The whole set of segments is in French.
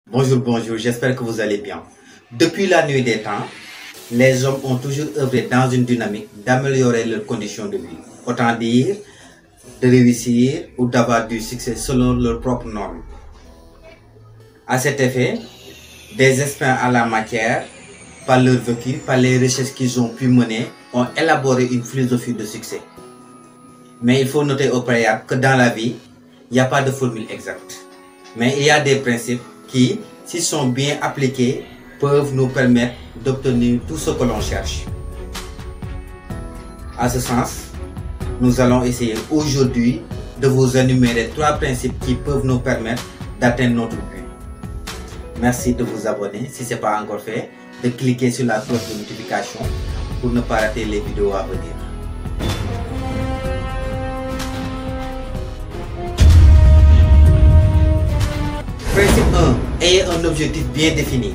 Bonjour, bonjour, j'espère que vous allez bien. Depuis la nuit des temps, les hommes ont toujours œuvré dans une dynamique d'améliorer leurs conditions de vie. Autant dire, de réussir ou d'avoir du succès selon leurs propres normes. À cet effet, des experts en la matière, par leur vécu, par les recherches qu'ils ont pu mener, ont élaboré une philosophie de succès. Mais il faut noter au préalable que dans la vie, il n'y a pas de formule exacte. Mais il y a des principes qui, s'ils sont bien appliqués, peuvent nous permettre d'obtenir tout ce que l'on cherche. À ce sens, nous allons essayer aujourd'hui de vous énumérer 3 principes qui peuvent nous permettre d'atteindre notre but. Merci de vous abonner si ce n'est pas encore fait, de cliquer sur la cloche de notification pour ne pas rater les vidéos à venir. Principe 1. Ayez un objectif bien défini.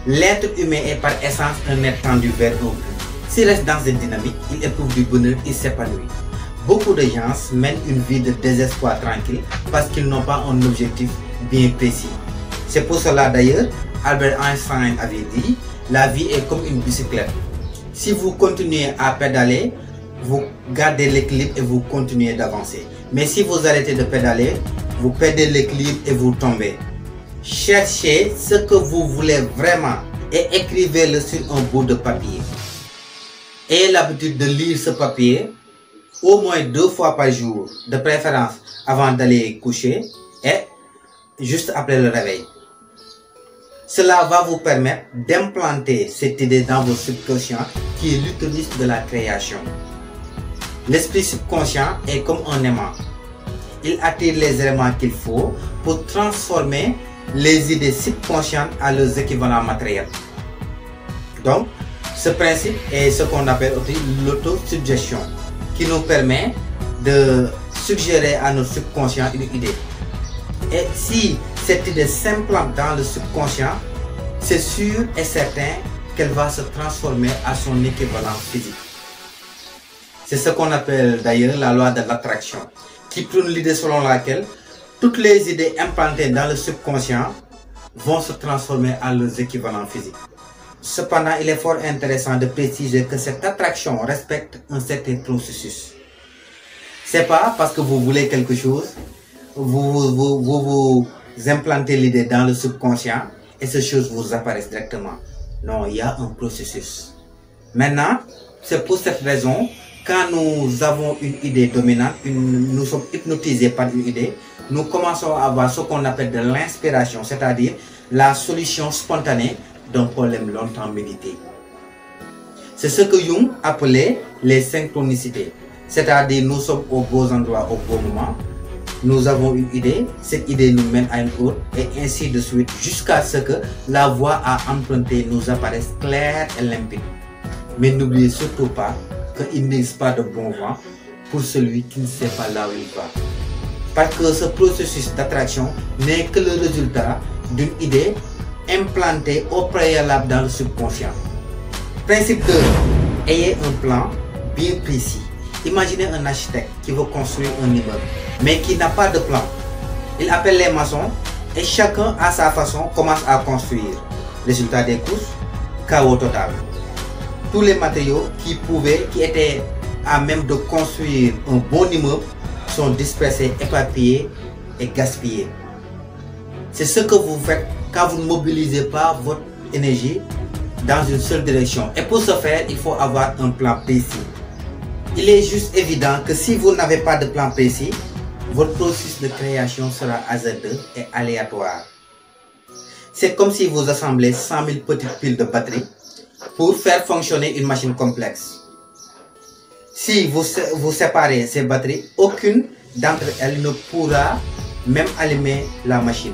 L'être humain est par essence un être tendu vers un but. S'il reste dans cette dynamique, il éprouve du bonheur, il s'épanouit. Beaucoup de gens mènent une vie de désespoir tranquille parce qu'ils n'ont pas un objectif bien précis. C'est pour cela d'ailleurs, Albert Einstein avait dit, la vie est comme une bicyclette. Si vous continuez à pédaler, vous gardez l'équilibre et vous continuez d'avancer. Mais si vous arrêtez de pédaler, vous perdez l'équilibre et vous tombez. Cherchez ce que vous voulez vraiment et écrivez-le sur un bout de papier. Ayez l'habitude de lire ce papier au moins 2 fois par jour, de préférence avant d'aller coucher et juste après le réveil. Cela va vous permettre d'implanter cette idée dans vos subconscients qui est l'utérus de la création. L'esprit subconscient est comme un aimant. Il attire les éléments qu'il faut pour transformer les idées subconscientes à leurs équivalents matériels. Donc, ce principe est ce qu'on appelle aussi l'autosuggestion, qui nous permet de suggérer à notre subconscient une idée. Et si cette idée s'implante dans le subconscient, c'est sûr et certain qu'elle va se transformer à son équivalent physique. C'est ce qu'on appelle d'ailleurs la loi de l'attraction, qui prône l'idée selon laquelle toutes les idées implantées dans le subconscient vont se transformer en leurs équivalents physiques. Cependant, il est fort intéressant de préciser que cette attraction respecte un certain processus. C'est pas parce que vous voulez quelque chose, vous implantez l'idée dans le subconscient et ces choses vous apparaissent directement. Non, il y a un processus. Maintenant, c'est pour cette raison, quand nous avons une idée dominante, nous sommes hypnotisés par une idée, nous commençons à avoir ce qu'on appelle de l'inspiration, c'est-à-dire la solution spontanée d'un problème longtemps médité. C'est ce que Jung appelait les synchronicités, c'est-à-dire nous sommes au bon endroit au bon moment, nous avons une idée, cette idée nous mène à une autre et ainsi de suite jusqu'à ce que la voie à emprunter nous apparaisse claire et limpide. Mais n'oubliez surtout pas qu'il n'existe pas de bon vent pour celui qui ne sait pas là où il va. Parce que ce processus d'attraction n'est que le résultat d'une idée implantée au préalable dans le subconscient. Principe 2. Ayez un plan bien précis. Imaginez un architecte qui veut construire un immeuble, mais qui n'a pas de plan. Il appelle les maçons et chacun à sa façon commence à construire. Résultat des courses, chaos total. Tous les matériaux qui étaient à même de construire un bon immeuble sont dispersés, éparpillés et gaspillés. C'est ce que vous faites quand vous ne mobilisez pas votre énergie dans une seule direction. Et pour ce faire, il faut avoir un plan précis. Il est juste évident que si vous n'avez pas de plan précis, votre processus de création sera hasardeux et aléatoire. C'est comme si vous assemblez 100 000 petites piles de batterie pour faire fonctionner une machine complexe. Si vous séparez ces batteries, aucune d'entre elles ne pourra même allumer la machine.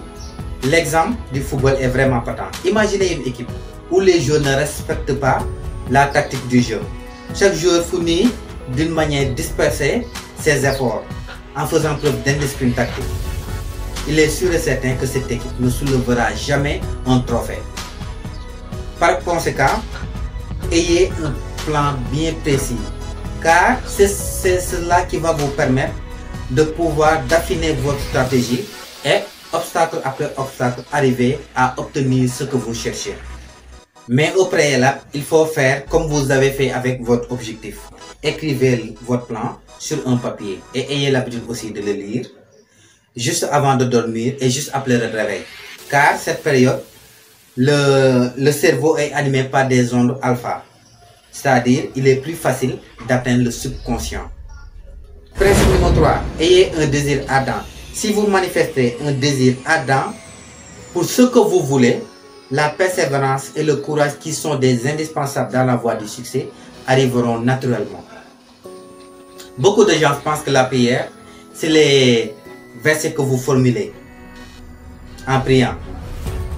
L'exemple du football est vraiment patent. Imaginez une équipe où les joueurs ne respectent pas la tactique du jeu. Chaque joueur fournit d'une manière dispersée ses efforts en faisant preuve d'indiscipline tactique. Il est sûr et certain que cette équipe ne soulèvera jamais un trophée. Par conséquent, ayez un plan bien précis, car c'est cela qui va vous permettre de pouvoir d'affiner votre stratégie et obstacle après obstacle, arriver à obtenir ce que vous cherchez. Mais au préalable, il faut faire comme vous avez fait avec votre objectif. Écrivez votre plan sur un papier et ayez l'habitude aussi de le lire juste avant de dormir et juste après le réveil. Car cette période, le cerveau est animé par des ondes alpha. C'est-à-dire, il est plus facile d'atteindre le subconscient. Principe numéro 3. Ayez un désir ardent. Si vous manifestez un désir ardent pour ce que vous voulez, la persévérance et le courage qui sont des indispensables dans la voie du succès arriveront naturellement. Beaucoup de gens pensent que la prière, c'est les versets que vous formulez en priant.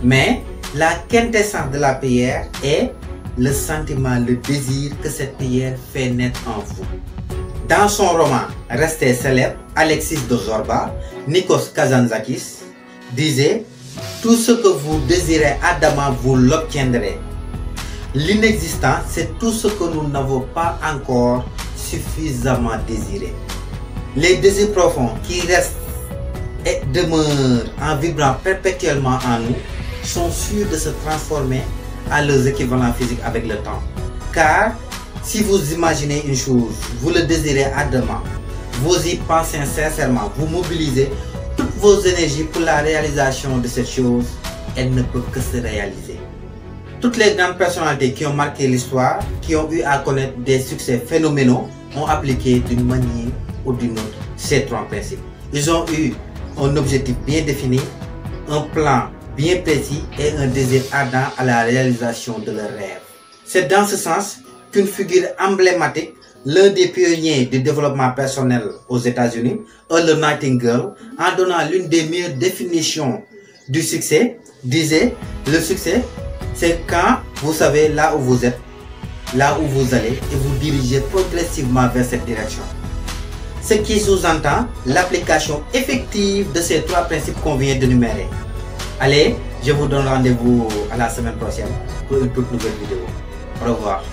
Mais la quintessence de la prière est le sentiment, le désir que cette prière fait naître en vous. Dans son roman resté célèbre, Alexis de Zorba, Nikos Kazantzakis disait « Tout ce que vous désirez ardemment, vous l'obtiendrez. L'inexistant, c'est tout ce que nous n'avons pas encore suffisamment désiré. » Les désirs profonds qui restent et demeurent en vibrant perpétuellement en nous sont sûrs de se transformer à leurs équivalents physiques avec le temps. Car si vous imaginez une chose, vous le désirez ardemment, vous y pensez sincèrement, vous mobilisez toutes vos énergies pour la réalisation de cette chose, elle ne peut que se réaliser. Toutes les grandes personnalités qui ont marqué l'histoire, qui ont eu à connaître des succès phénoménaux, ont appliqué d'une manière ou d'une autre ces trois principes. Ils ont eu un objectif bien défini, un plan bien précis et un désir ardent à la réalisation de leurs rêves. C'est dans ce sens qu'une figure emblématique, l'un des pionniers du développement personnel aux États-Unis, Earl Nightingale, en donnant l'une des meilleures définitions du succès, disait « Le succès, c'est quand vous savez là où vous êtes, là où vous allez et vous dirigez progressivement vers cette direction. » Ce qui sous-entend l'application effective de ces trois principes qu'on vient d'énumérer. Allez, je vous donne rendez-vous à la semaine prochaine pour une toute nouvelle vidéo. Au revoir.